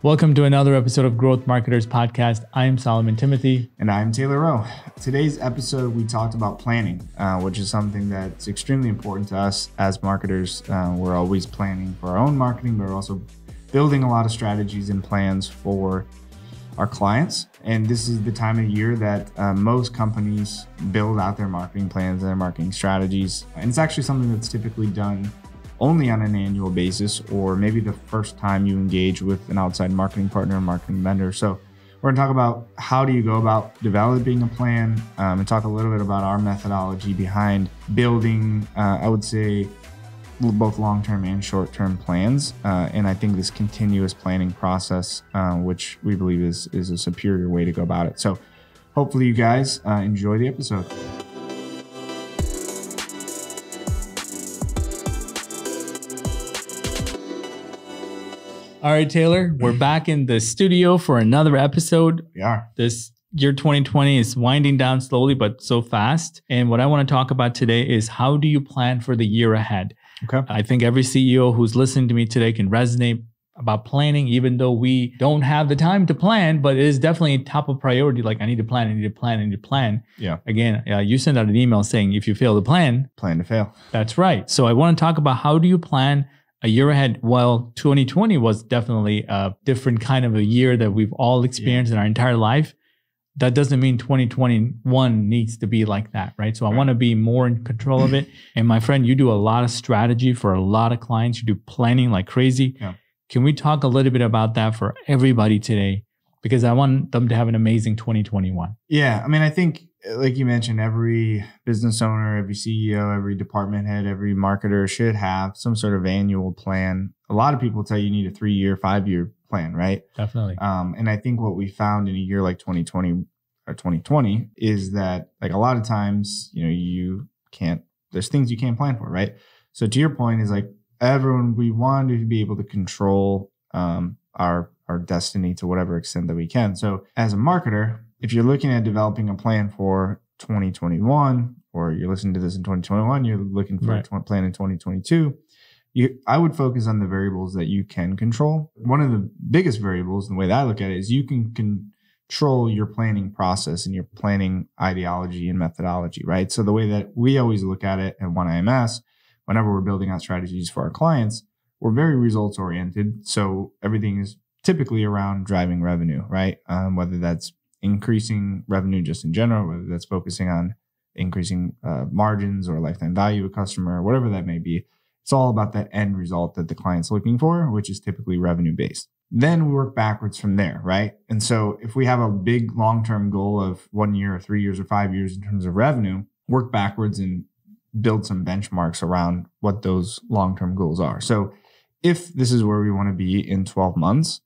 Welcome to another episode of Growth Marketers Podcast. I'm Solomon Timothy. And I'm Taylor Rowe. Today's episode, we talked about planning, which is something that's extremely important to us as marketers. We're always planning for our own marketing, but we're also building a lot of strategies and plans for our clients. And this is the time of year that most companies build out their marketing plans and their marketing strategies. And it's actually something that's typically done only on an annual basis, or maybe the first time you engage with an outside marketing partner or marketing vendor. So we're gonna talk about how do you go about developing a plan and talk a little bit about our methodology behind building, I would say, both long-term and short-term plans. And I think this continuous planning process, which we believe is a superior way to go about it. So hopefully you guys enjoy the episode. All right, Taylor, we're back in the studio for another episode. We are. This year 2020 is winding down slowly, but so fast. And what I want to talk about today is how do you plan for the year ahead? Okay. I think every CEO who's listening to me today can resonate about planning, even though we don't have the time to plan, but it is definitely a top of priority. Like I need to plan. Yeah. Again, you send out an email saying if you fail to plan to fail. That's right. So I want to talk about how do you plan a year ahead. Well, 2020 was definitely a different kind of a year that we've all experienced in our entire life. That doesn't mean 2021 needs to be like that, right? So I want to be more in control of it. And my friend, you do a lot of strategy for a lot of clients. You do planning like crazy. Yeah. Can we talk a little bit about that for everybody today? Because I want them to have an amazing 2021. Yeah. I mean, I think, like you mentioned, every business owner, every CEO, every department head, every marketer should have some sort of annual plan. A lot of people tell you need a 3-year, 5-year plan, right? Definitely. And I think what we found in a year like 2020 is that like a lot of times, there's things you can't plan for, right? So to your point is like we want to be able to control our destiny to whatever extent that we can. So as a marketer, if you're looking at developing a plan for 2021, or you're listening to this in 2021, you're looking for a plan in 2022, I would focus on the variables that you can control. One of the biggest variables, and the way that I look at it, is you can control your planning process and your planning ideology and methodology, right? So the way that we always look at it at OneIMS, whenever we're building out strategies for our clients, we're very results oriented. So everything is typically around driving revenue, right? Whether that's increasing revenue just in general, whether that's focusing on increasing margins or lifetime value of a customer, or whatever that may be. It's all about that end result that the client's looking for, which is typically revenue based. Then we work backwards from there, right? And so if we have a big long-term goal of 1 year or 3 years or 5 years in terms of revenue, work backwards and build some benchmarks around what those long-term goals are. So if this is where we want to be in 12 months,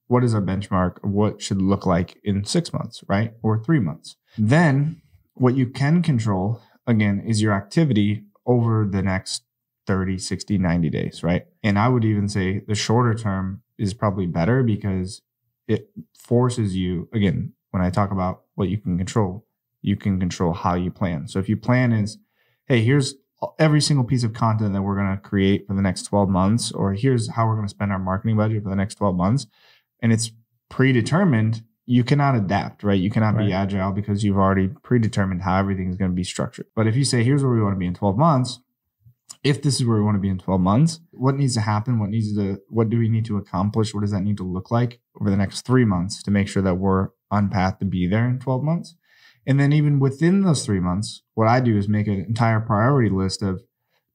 what is our benchmark of what should look like in 6 months, right? Or 3 months. Then what you can control, again, is your activity over the next 30, 60, 90 days, right? And I would even say the shorter term is probably better because it forces you, again, when I talk about what you can control how you plan. So if you plan is, hey, here's every single piece of content that we're going to create for the next 12 months, or here's how we're going to spend our marketing budget for the next 12 months, and it's predetermined, you cannot adapt, right? You cannot be agile because you've already predetermined how everything is going to be structured. But if you say, here's where we want to be in 12 months, if this is where we want to be in 12 months, what needs to happen? What do we need to accomplish? What does that need to look like over the next 3 months to make sure that we're on path to be there in 12 months? And then even within those 3 months, what I do is make an entire priority list of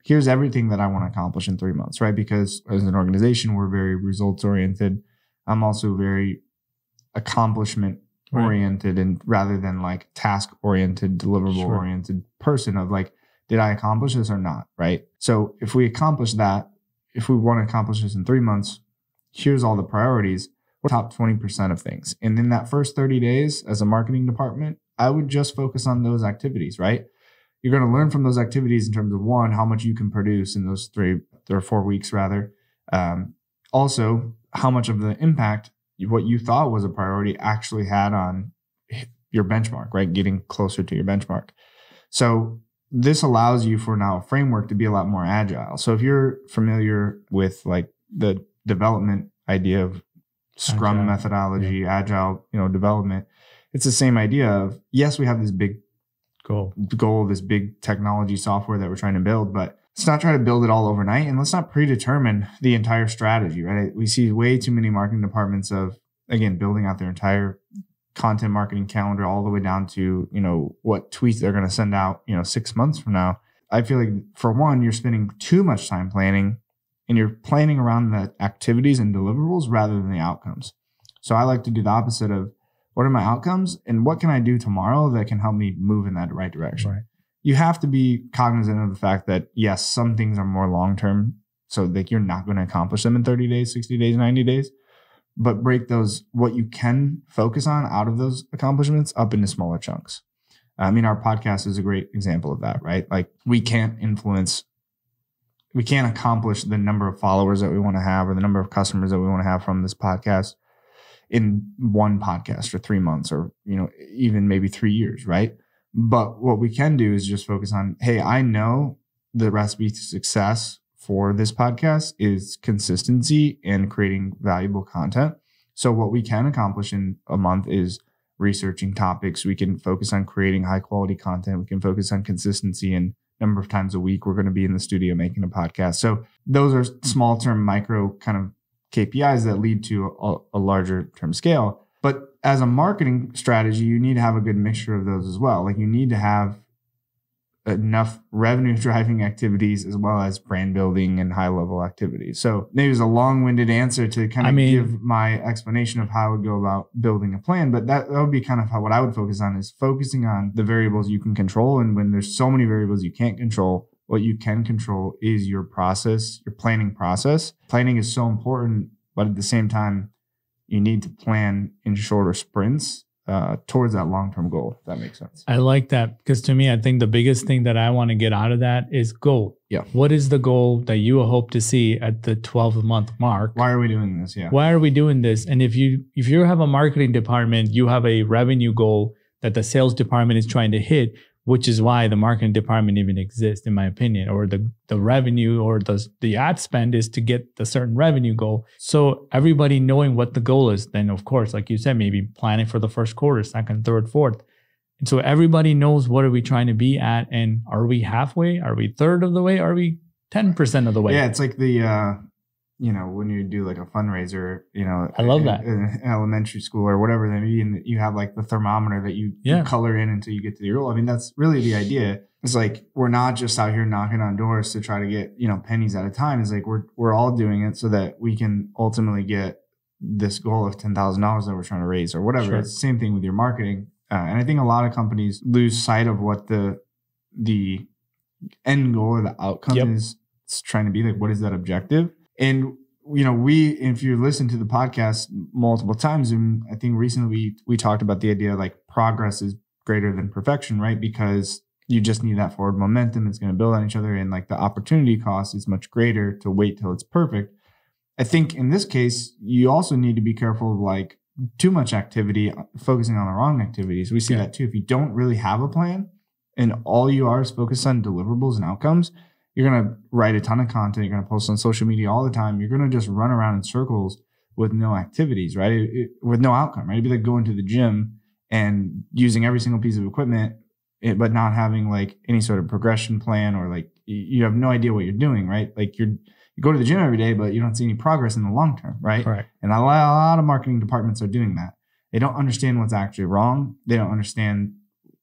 here's everything that I want to accomplish in 3 months, right? Because as an organization, we're very results oriented. I'm also very accomplishment oriented, and rather than like task oriented, deliverable oriented person of like, did I accomplish this or not? Right. So if we accomplish that, if we want to accomplish this in 3 months, here's all the priorities, top 20% of things. And in that first 30 days as a marketing department, I would just focus on those activities, right? You're going to learn from those activities in terms of one, how much you can produce in those 3 or 4 weeks rather. Also, how much of the impact what you thought was a priority actually had on your benchmark, right? Getting closer to your benchmark. So this allows you for now a framework to be a lot more agile. So if you're familiar with like the development idea of Scrum methodology, agile, development. It's the same idea of, yes, we have this big goal, this big technology software that we're trying to build, but let's not try to build it all overnight, and let's not predetermine the entire strategy, right? We see way too many marketing departments of, again, building out their entire content marketing calendar all the way down to, what tweets they're going to send out, 6 months from now. I feel like, for one, you're spending too much time planning, and you're planning around the activities and deliverables rather than the outcomes. So I like to do the opposite of, what are my outcomes and what can I do tomorrow that can help me move in that right direction? Right. You have to be cognizant of the fact that, yes, some things are more long-term, so that you're not going to accomplish them in 30 days, 60 days, 90 days, but break those, what you can focus on out of those accomplishments, up into smaller chunks. I mean, our podcast is a great example of that, right? Like, we can't accomplish the number of followers that we want to have, or the number of customers that we want to have from this podcast in one podcast, or 3 months, or, even maybe 3 years, right? But what we can do is just focus on, hey, I know the recipe to success for this podcast is consistency and creating valuable content. So what we can accomplish in a month is researching topics. We can focus on creating high quality content. We can focus on consistency and number of times a week we're going to be in the studio making a podcast. So those are small term, micro kind of KPIs that lead to a larger term scale. But as a marketing strategy, you need to have a good mixture of those as well. Like, you need to have enough revenue driving activities as well as brand building and high level activities. So maybe it's a long-winded answer to kind of give my explanation of how I would go about building a plan, but that would be kind of what I would focus on, is focusing on the variables you can control. And when there's so many variables you can't control, what you can control is your process, your planning process. Planning is so important, but at the same time, you need to plan in shorter sprints towards that long-term goal, if that makes sense. I like that, because to me, I think the biggest thing that I want to get out of that is goal. Yeah. What is the goal that you hope to see at the 12-month mark? Why are we doing this? Yeah. Why are we doing this? And if you have a marketing department, you have a revenue goal that the sales department is trying to hit, which is why the marketing department even exists, in my opinion, or the revenue or the ad spend is to get the certain revenue goal. So everybody knowing what the goal is, then of course, like you said, maybe planning for the first quarter, second, third, fourth. And so everybody knows, what are we trying to be at? And are we halfway? Are we third of the way? Are we 10% of the way? Yeah, it's like the, when you do like a fundraiser, I love that. In elementary school or whatever, then you have like the thermometer that you color in until you get to your goal. I mean, that's really the idea. It's like, we're not just out here knocking on doors to try to get, pennies at a time. It's like, we're all doing it so that we can ultimately get this goal of $10,000 that we're trying to raise or whatever. Sure. It's the same thing with your marketing. And I think a lot of companies lose sight of what the end goal or the outcome is trying to be. Like, what is that objective? And, if you listen to the podcast multiple times, and I think recently we talked about the idea, like, progress is greater than perfection, right? Because you just need that forward momentum. It's going to build on each other. And like, the opportunity cost is much greater to wait till it's perfect. I think in this case, you also need to be careful of like too much activity, focusing on the wrong activities. We see that too. If you don't really have a plan and all you are is focused on deliverables and outcomes, you're going to write a ton of content. You're going to post on social media all the time. You're going to just run around in circles with no activities, right? With no outcome, right? It'd be like going to the gym and using every single piece of equipment, but not having like any sort of progression plan, or like you have no idea what you're doing, right? Like you go to the gym every day, but you don't see any progress in the long term, right? Right. And a lot of marketing departments are doing that. They don't understand what's actually wrong. They don't understand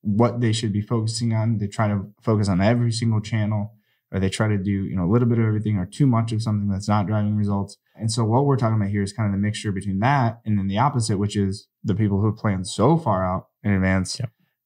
what they should be focusing on. They try to focus on every single channel, or they try to do, a little bit of everything or too much of something that's not driving results. And so what we're talking about here is kind of the mixture between that and then the opposite, which is the people who plan so far out in advance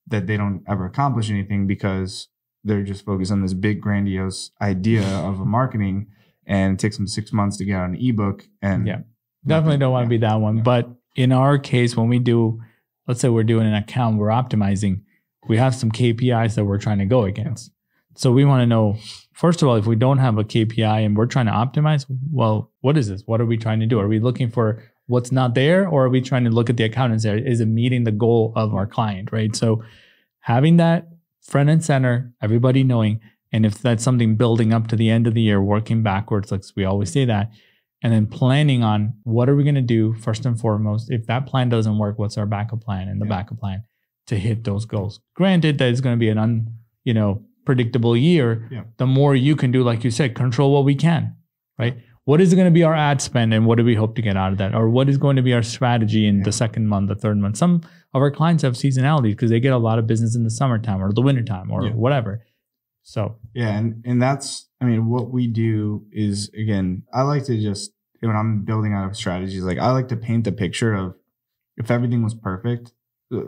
that they don't ever accomplish anything because they're just focused on this big grandiose idea of a marketing, and it takes them 6 months to get out an ebook. And definitely don't want to be that one. But in our case, when we do, let's say we're doing an account, we're optimizing, we have some KPIs that we're trying to go against. So we want to know, first of all, if we don't have a KPI and we're trying to optimize, well, what is this? What are we trying to do? Are we looking for what's not there? Or are we trying to look at the account and say, is it meeting the goal of our client, right? So having that front and center, everybody knowing, and if that's something building up to the end of the year, working backwards, like we always say that, and then planning on what are we going to do first and foremost. If that plan doesn't work, what's our backup plan and the backup plan to hit those goals? Granted that it's going to be an predictable year. Yeah. The more you can do, like you said, control what we can, right? What is going to be our ad spend and what do we hope to get out of that? Or what is going to be our strategy in the second month, the third month? Some of our clients have seasonality because they get a lot of business in the summertime or the wintertime or whatever. So, and that's, I mean, what we do is, again, I like to just, when I'm building out strategies, like I like to paint the picture of if everything was perfect,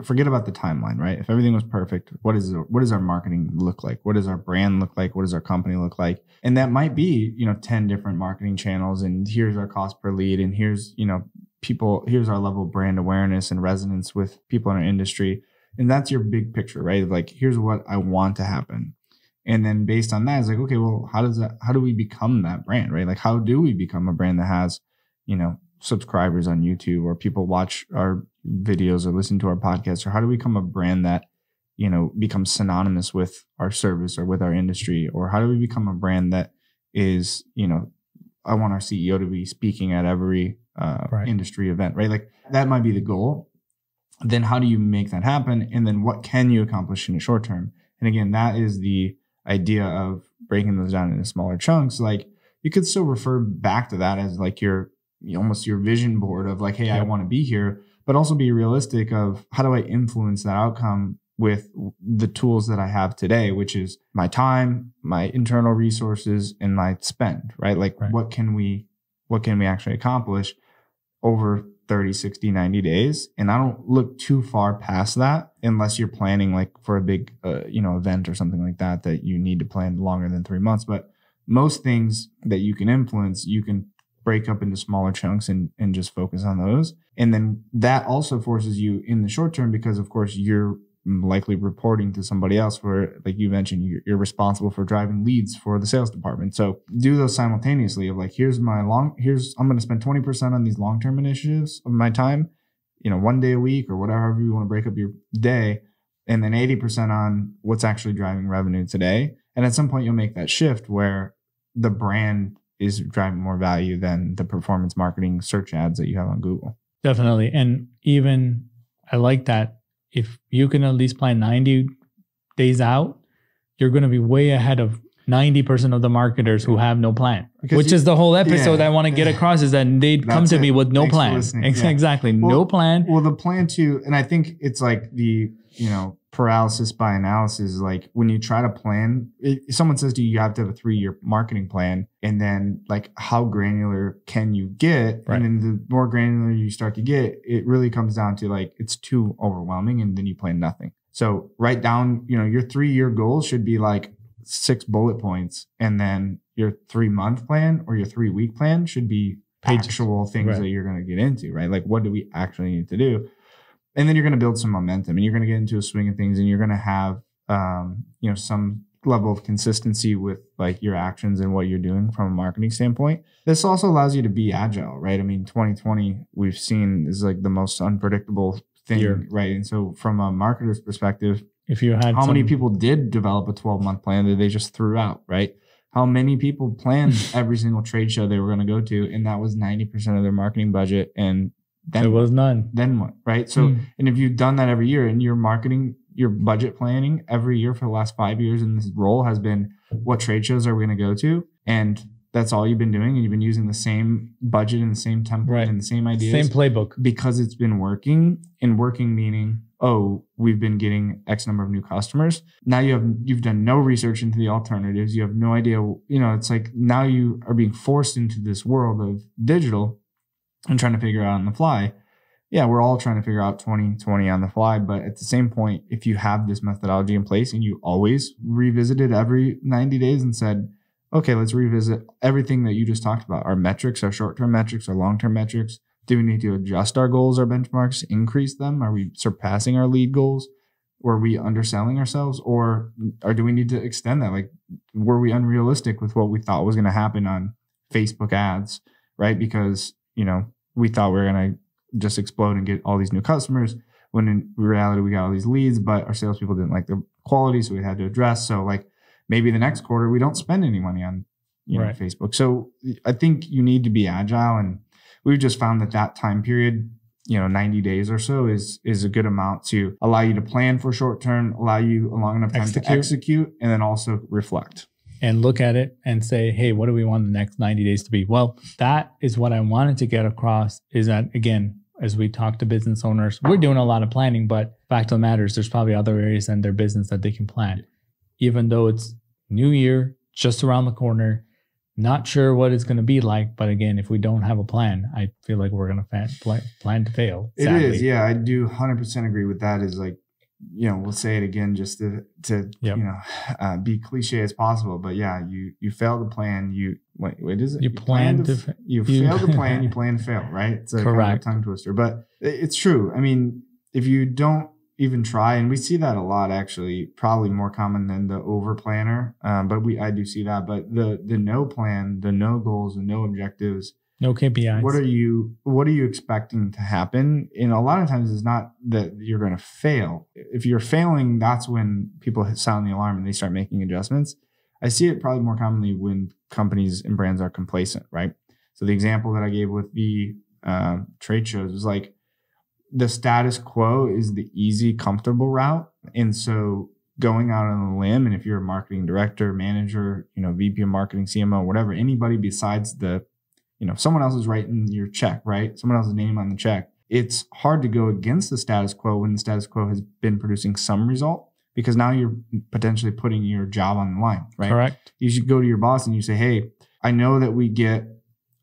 forget about the timeline, right? If everything was perfect, what does our marketing look like? What does our brand look like? What does our company look like? And that might be, 10 different marketing channels. And here's our cost per lead. And here's, here's our level of brand awareness and resonance with people in our industry. And that's your big picture, right? Like, here's what I want to happen. And then based on that, it's like, okay, well, how do we become that brand, right? Like, how do we become a brand that has, subscribers on YouTube or people watch our videos or listen to our podcast? Or how do we become a brand that, becomes synonymous with our service or with our industry? Or how do we become a brand that is, I want our CEO to be speaking at every industry event, right? Like that might be the goal. Then how do you make that happen? And then what can you accomplish in the short term? And again, that is the idea of breaking those down into smaller chunks. Like you could still refer back to that as like almost your vision board of like, hey, I want to be here, but also be realistic of how do I influence that outcome with the tools that I have today, which is my time, my internal resources, and my spend, right? Like what can we actually accomplish over 30, 60, 90 days? And I don't look too far past that unless you're planning like for a big, event or something like that you need to plan longer than 3 months. But most things that you can influence, you can break up into smaller chunks and just focus on those. And then that also forces you in the short term, because of course you're likely reporting to somebody else where, like you mentioned, you're responsible for driving leads for the sales department. So do those simultaneously of like, I'm going to spend 20% on these long-term initiatives of my time, 1 day a week or whatever you want to break up your day. And then 80% on what's actually driving revenue today. And at some point you'll make that shift where the brand is driving more value than the performance marketing search ads that you have on Google. Definitely. And even I like that if you can at least plan 90 days out, you're going to be way ahead of 90% of the marketers who have no plan, which is the whole episode I want to get across, is that they'd come to me with no plan. Exactly. No plan. Well, the plan too, and I think it's like the, paralysis by analysis is like when you try to plan, someone says to you, you have to have a 3-year marketing plan. And then like how granular can you get? Right. And then the more granular you start to get, it really comes down to like, it's too overwhelming and then you plan nothing. So write down, your 3-year goal should be like 6 bullet points. And then your 3-month plan or your 3-week plan should be actual things that you're going to get into, right? Like what do we actually need to do? And then you're going to build some momentum and you're going to get into a swing of things and you're going to have, some level of consistency with like your actions and what you're doing from a marketing standpoint. This also allows you to be agile, right? I mean, 2020 we've seen is like the most unpredictable thing, right? And so from a marketer's perspective, if you had how many people did develop a 12-month plan that they just threw out, right? How many people planned every single trade show they were going to go to, and that was 90% of their marketing budget, and then there was none. Then what, right? So, and if you've done that every year and your marketing, your budget planning every year for the last 5 years in this role has been what trade shows are we going to go to? And that's all you've been doing. And you've been using the same budget and the same template and the same ideas. Same playbook. Because it's been working, and working meaning, we've been getting X number of new customers. Now you've done no research into the alternatives. You have no idea, it's like now you are being forced into this world of digital and trying to figure it out on the fly. Yeah, we're all trying to figure out 2020 on the fly. But at the same point, if you have this methodology in place and you always revisit it every 90 days and said, okay, let's revisit everything that you just talked about, our metrics, our short-term metrics, our long-term metrics. Do we need to adjust our goals, our benchmarks, increase them? Are we surpassing our lead goals? Or are we underselling ourselves? Or do we need to extend that? Like, were we unrealistic with what we thought was going to happen on Facebook ads, right? Because, we thought we were going to just explode and get all these new customers, when in reality we got all these leads, but our salespeople didn't like the quality, so we had to address. So like maybe the next quarter we don't spend any money on you know, Facebook. So I think you need to be agile, and we've just found that time period, you know, 90 days or so is a good amount to allow you to plan for short term, allow you a long enough time to execute, and then also reflect. And look at it and say, hey, what do we want the next 90 days to be? Well, that is what I wanted to get across, is that, again, as we talk to business owners, we're doing a lot of planning, but fact of the matter is there's probably other areas in their business that they can plan. Even though it's new year, just around the corner, not sure what it's going to be like. But again, if we don't have a plan, I feel like we're going to plan to fail. Sadly. It is. Yeah, I do 100% agree with that. Is like, you know, we'll say it again just to you know, be cliche as possible. But yeah, you fail to plan. What is it? You fail to plan. You plan to fail. Right? It's a correct kind of tongue twister, but it's true. I mean, if you don't even try, and we see that a lot, actually, probably more common than the over planner. But I do see that. But the no plan, the no goals, the no objectives, no KPIs. What are you expecting to happen? And a lot of times it's not that you're going to fail. If you're failing, that's when people sound the alarm and they start making adjustments. I see it probably more commonly when companies and brands are complacent, right? So the example that I gave with the trade shows was like, the status quo is the easy, comfortable route. And so going out on a limb, and if you're a marketing director, manager, you know, VP of marketing, CMO, whatever, anybody besides someone else is writing your check, right? Someone else's name on the check. It's hard to go against the status quo when the status quo has been producing some result, because now you're potentially putting your job on the line, right? Correct. You should go to your boss and you say, hey, I know that we get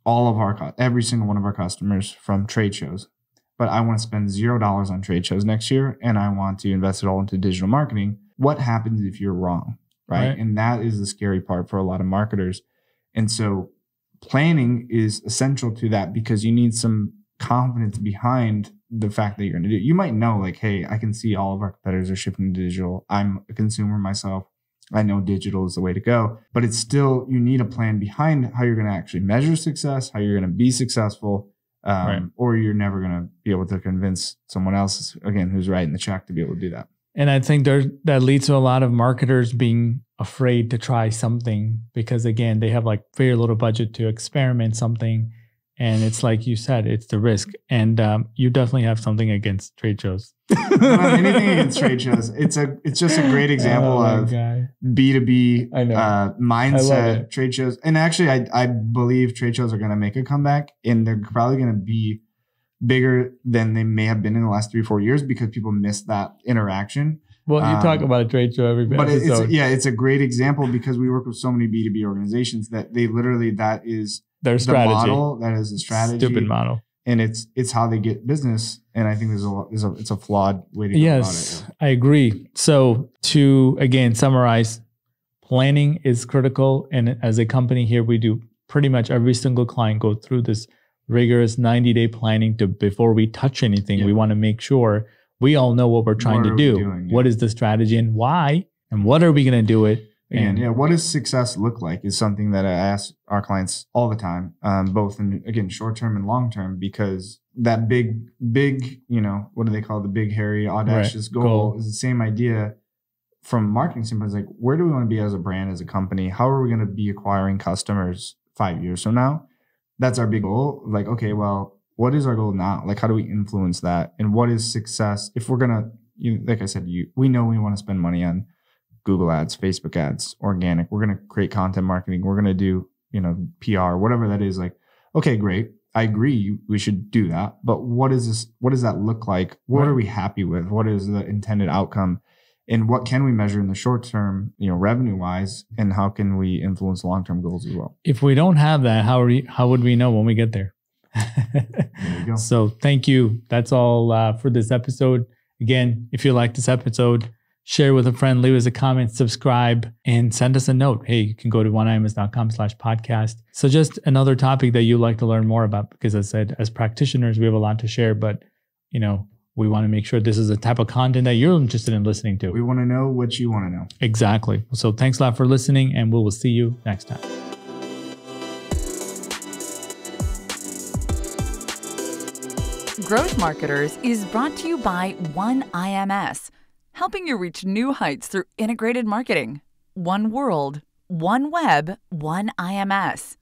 every single one of our customers from trade shows, but I want to spend $0 on trade shows next year, and I want to invest it all into digital marketing. What happens if you're wrong, right? And that is the scary part for a lot of marketers. And so planning is essential to that, because you need some confidence behind the fact that you're going to do it. You might know, like, hey, I can see all of our competitors are shifting to digital. I'm a consumer myself. I know digital is the way to go, but it's still, you need a plan behind how you're going to actually measure success, how you're going to be successful, or you're never going to be able to convince someone else, again, who's writing the check, to be able to do that. And I think that leads to a lot of marketers being afraid to try something, because again, they have like very little budget to experiment something. And it's like you said, it's the risk. And you definitely have something against trade shows. Anything against trade shows. It's just a great example of B2B mindset trade shows. And actually, I believe trade shows are going to make a comeback, and they're probably going to be bigger than they may have been in the last 3-4 years, because people miss that interaction. Well, you talk about a trade show every episode. It's a great example, because we work with so many B2B organizations that they literally, that is their strategy. The model, that is the strategy. Stupid model. And it's how they get business. And I think it's a flawed way to go about it. Yes, I agree. So to, again, summarize, planning is critical. And as a company here, we do pretty much every single client go through this rigorous 90-day planning before we touch anything. We want to make sure we all know what we're trying to do. What is the strategy and why, and what are we going to do it? And what does success look like is something that I ask our clients all the time, both in, again, short-term and long-term, because that big, what do they call it? The big, hairy, audacious goal is the same idea from marketing standpoint. It's like, where do we want to be as a brand, as a company? How are we going to be acquiring customers 5 years from now? That's our big goal. Like, okay, well, what is our goal now? Like, how do we influence that? And what is success? If we're going to, like I said, we know we want to spend money on Google ads, Facebook ads, organic. We're going to create content marketing. We're going to do, PR, whatever that is. Like, okay, great. I agree. We should do that. But what is this? What does that look like? What are we happy with? What is the intended outcome? And what can we measure in the short term, revenue wise? And how can we influence long-term goals as well? If we don't have that, how would we know when we get there? There you go. So thank you. That's all for this episode. Again, if you like this episode, share with a friend, leave us a comment, subscribe, and send us a note. Hey, you can go to oneims.com/podcast. So just another topic that you'd like to learn more about, because as I said, as practitioners, we have a lot to share, but we want to make sure this is the type of content that you're interested in listening to. We want to know what you want to know. Exactly. So thanks a lot for listening, and we will see you next time. Growth Marketers is brought to you by OneIMS, helping you reach new heights through integrated marketing. One world, OneWeb, OneIMS.